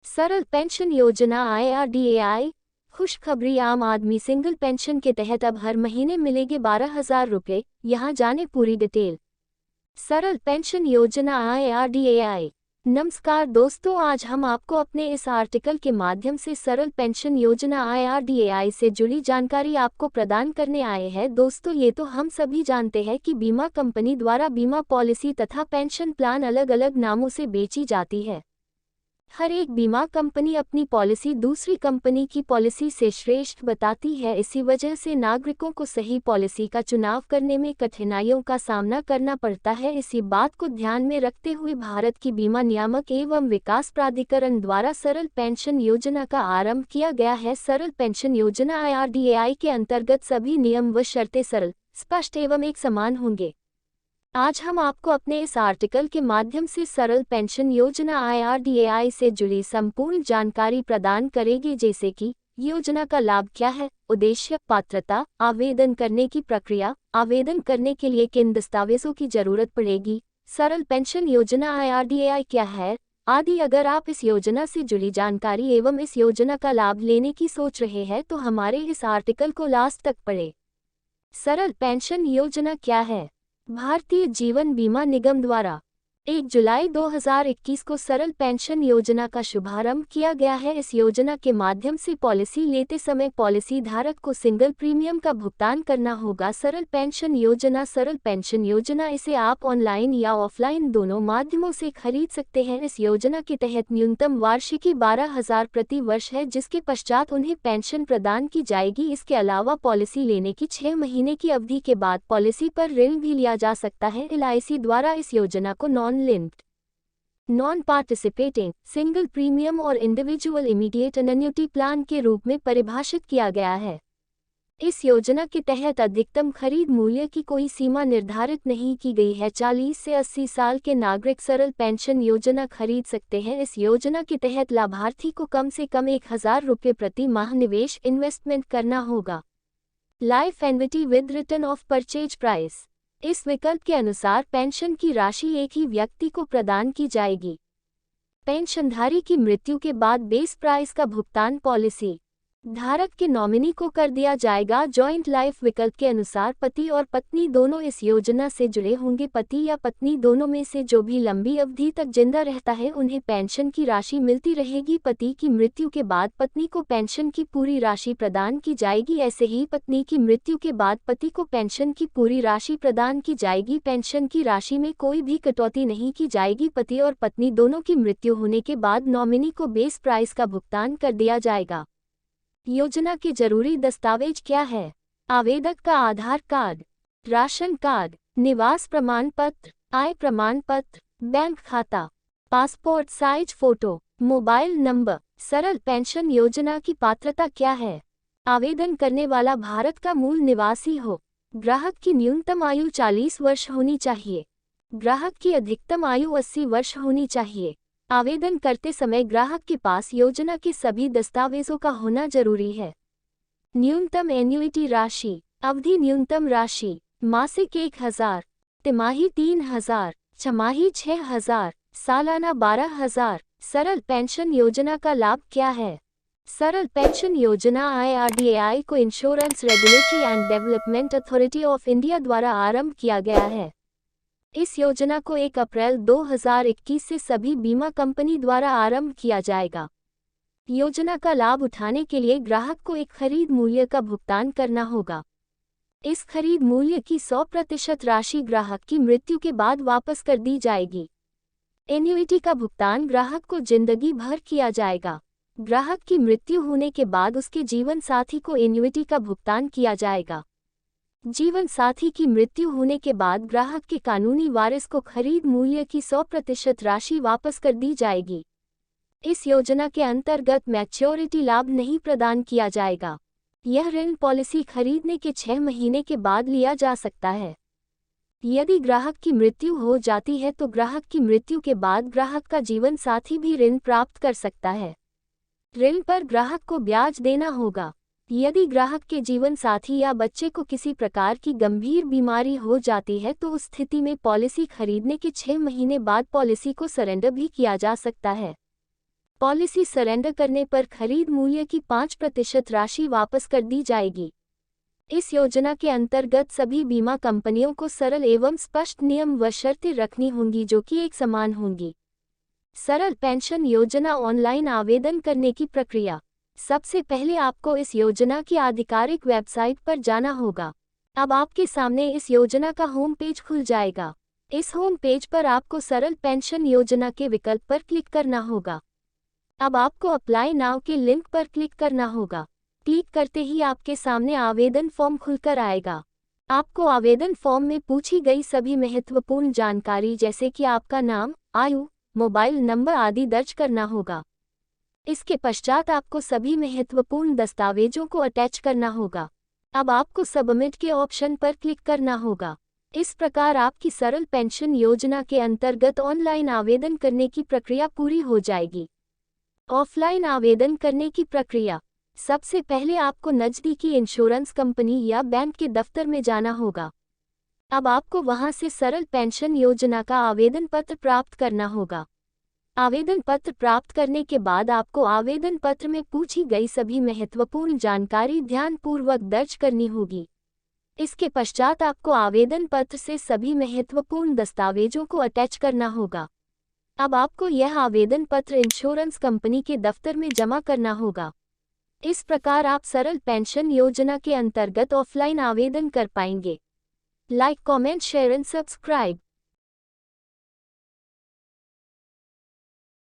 सरल पेंशन योजना IRDAI। खुशखबरी, आम आदमी सिंगल पेंशन के तहत अब हर महीने मिलेंगे 12,000 रुपये। यहाँ जाने पूरी डिटेल। सरल पेंशन योजना IRDAI। नमस्कार दोस्तों, आज हम आपको अपने इस आर्टिकल के माध्यम से सरल पेंशन योजना IRDAI से जुड़ी जानकारी आपको प्रदान करने आए हैं। दोस्तों, ये तो हम सभी जानते हैं कि बीमा कंपनी द्वारा बीमा पॉलिसी तथा पेंशन प्लान अलग अलग नामों से बेची जाती है। हर एक बीमा कंपनी अपनी पॉलिसी दूसरी कंपनी की पॉलिसी से श्रेष्ठ बताती है। इसी वजह से नागरिकों को सही पॉलिसी का चुनाव करने में कठिनाइयों का सामना करना पड़ता है। इसी बात को ध्यान में रखते हुए भारत की बीमा नियामक एवं विकास प्राधिकरण द्वारा सरल पेंशन योजना का आरंभ किया गया है। सरल पेंशन योजना IRDAI के अंतर्गत सभी नियम व शर्तें सरल, स्पष्ट एवं एक समान होंगे। आज हम आपको अपने इस आर्टिकल के माध्यम से सरल पेंशन योजना IRDAI से जुड़ी संपूर्ण जानकारी प्रदान करेंगे, जैसे कि योजना का लाभ क्या है, उद्देश्य, पात्रता, आवेदन करने की प्रक्रिया, आवेदन करने के लिए किन दस्तावेजों की जरूरत पड़ेगी, सरल पेंशन योजना IRDAI क्या है आदि। अगर आप इस योजना से जुड़ी जानकारी एवं इस योजना का लाभ लेने की सोच रहे हैं तो हमारे इस आर्टिकल को लास्ट तक पढ़ें। सरल पेंशन योजना क्या है? भारतीय जीवन बीमा निगम द्वारा 1 जुलाई 2021 को सरल पेंशन योजना का शुभारंभ किया गया है। इस योजना के माध्यम से पॉलिसी लेते समय पॉलिसी धारक को सिंगल प्रीमियम का भुगतान करना होगा। सरल पेंशन योजना इसे आप ऑनलाइन या ऑफलाइन दोनों माध्यमों से खरीद सकते हैं। इस योजना के तहत न्यूनतम वार्षिकी 12,000 प्रति वर्ष है, जिसके पश्चात उन्हें पेंशन प्रदान की जाएगी। इसके अलावा पॉलिसी लेने की 6 महीने की अवधि के बाद पॉलिसी पर ऋण भी लिया जा सकता है। LIC द्वारा इस योजना को non-linked, non participating, single premium और इंडिविजुअल इमीडिएट एन्युटी प्लान के रूप में परिभाषित किया गया है। इस योजना के तहत अधिकतम खरीद मूल्य की कोई सीमा निर्धारित नहीं की गई है। 40 से 80 साल के नागरिक सरल पेंशन योजना खरीद सकते हैं। इस योजना के तहत लाभार्थी को कम से कम 1,000 रुपये प्रति माह निवेश इन्वेस्टमेंट करना होगा। Life annuity with return of purchase price. इस विकल्प के अनुसार पेंशन की राशि एक ही व्यक्ति को प्रदान की जाएगी। पेंशनधारी की मृत्यु के बाद बेस प्राइस का भुगतान पॉलिसी धारक के नॉमिनी को कर दिया जाएगा। जॉइंट लाइफ विकल्प के अनुसार पति और पत्नी दोनों इस योजना से जुड़े होंगे। पति या पत्नी दोनों में से जो भी लंबी अवधि तक जिंदा रहता है उन्हें पेंशन की राशि मिलती रहेगी। पति की मृत्यु के बाद पत्नी को पेंशन की पूरी राशि प्रदान की जाएगी। ऐसे ही पत्नी की मृत्यु के बाद पति को पेंशन की पूरी राशि प्रदान की जाएगी। पेंशन की राशि में कोई भी कटौती नहीं की जाएगी। पति और पत्नी दोनों की मृत्यु होने के बाद नॉमिनी को बेस प्राइस का भुगतान कर दिया जाएगा। योजना के जरूरी दस्तावेज क्या है? आवेदक का आधार कार्ड, राशन कार्ड, निवास प्रमाण पत्र, आय प्रमाण पत्र, बैंक खाता, passport size photo, mobile number. सरल पेंशन योजना की पात्रता क्या है? आवेदन करने वाला भारत का मूल निवासी हो। ग्राहक की न्यूनतम आयु 40 वर्ष होनी चाहिए। ग्राहक की अधिकतम आयु 80 वर्ष होनी चाहिए। आवेदन करते समय ग्राहक के पास योजना के सभी दस्तावेजों का होना जरूरी है। न्यूनतम एन्युटी राशि, अवधि न्यूनतम राशि, मासिक 1,000, तिमाही 3,000, छमाही 6,000, सालाना 12,000। सरल पेंशन योजना का लाभ क्या है? सरल पेंशन योजना IRDAI को insurance regulatory and development authority of India द्वारा आरंभ किया गया है। इस योजना को 1 अप्रैल 2021 से सभी बीमा कंपनी द्वारा आरंभ किया जाएगा। योजना का लाभ उठाने के लिए ग्राहक को एक खरीद मूल्य का भुगतान करना होगा। इस खरीद मूल्य की 100% राशि ग्राहक की मृत्यु के बाद वापस कर दी जाएगी। एन्युटी का भुगतान ग्राहक को जिंदगी भर किया जाएगा। ग्राहक की मृत्यु होने के बाद उसके जीवन साथी को एन्युटी का भुगतान किया जाएगा। जीवन साथी की मृत्यु होने के बाद ग्राहक के कानूनी वारिस को खरीद मूल्य की 100% राशि वापस कर दी जाएगी। इस योजना के अंतर्गत मैच्योरिटी लाभ नहीं प्रदान किया जाएगा। यह ऋण पॉलिसी खरीदने के 6 महीने के बाद लिया जा सकता है। यदि ग्राहक की मृत्यु हो जाती है तो ग्राहक की मृत्यु के बाद ग्राहक का जीवन साथी भी ऋण प्राप्त कर सकता है। ऋण पर ग्राहक को ब्याज देना होगा। यदि ग्राहक के जीवन साथी या बच्चे को किसी प्रकार की गंभीर बीमारी हो जाती है तो उस स्थिति में पॉलिसी खरीदने के 6 महीने बाद पॉलिसी को सरेंडर भी किया जा सकता है। पॉलिसी सरेंडर करने पर खरीद मूल्य की 5% राशि वापस कर दी जाएगी। इस योजना के अंतर्गत सभी बीमा कंपनियों को सरल एवं स्पष्ट नियम व शर्तें रखनी होंगी जो कि एक समान होंगी। सरल पेंशन योजना ऑनलाइन आवेदन करने की प्रक्रिया। सबसे पहले आपको इस योजना की आधिकारिक वेबसाइट पर जाना होगा। अब आपके सामने इस योजना का होम पेज खुल जाएगा। इस होम पेज पर आपको सरल पेंशन योजना के विकल्प पर क्लिक करना होगा। अब आपको अप्लाई नाउ के लिंक पर क्लिक करना होगा। क्लिक करते ही आपके सामने आवेदन फॉर्म खुलकर आएगा। आपको आवेदन फॉर्म में पूछी गई सभी महत्वपूर्ण जानकारी जैसे कि आपका नाम, आयु, मोबाइल नंबर आदि दर्ज करना होगा। इसके पश्चात आपको सभी महत्वपूर्ण दस्तावेजों को अटैच करना होगा। अब आपको सबमिट के ऑप्शन पर क्लिक करना होगा। इस प्रकार आपकी सरल पेंशन योजना के अंतर्गत ऑनलाइन आवेदन करने की प्रक्रिया पूरी हो जाएगी। ऑफलाइन आवेदन करने की प्रक्रिया। सबसे पहले आपको नज़दीकी इंश्योरेंस कंपनी या बैंक के दफ्तर में जाना होगा। अब आपको वहां से सरल पेंशन योजना का आवेदन पत्र प्राप्त करना होगा। आवेदन पत्र प्राप्त करने के बाद आपको आवेदन पत्र में पूछी गई सभी महत्वपूर्ण जानकारी ध्यानपूर्वक दर्ज करनी होगी। इसके पश्चात आपको आवेदन पत्र से सभी महत्वपूर्ण दस्तावेजों को अटैच करना होगा। अब आपको यह आवेदन पत्र इंश्योरेंस कंपनी के दफ्तर में जमा करना होगा। इस प्रकार आप सरल पेंशन योजना के अंतर्गत ऑफलाइन आवेदन कर पाएंगे। Like, comment, share and subscribe.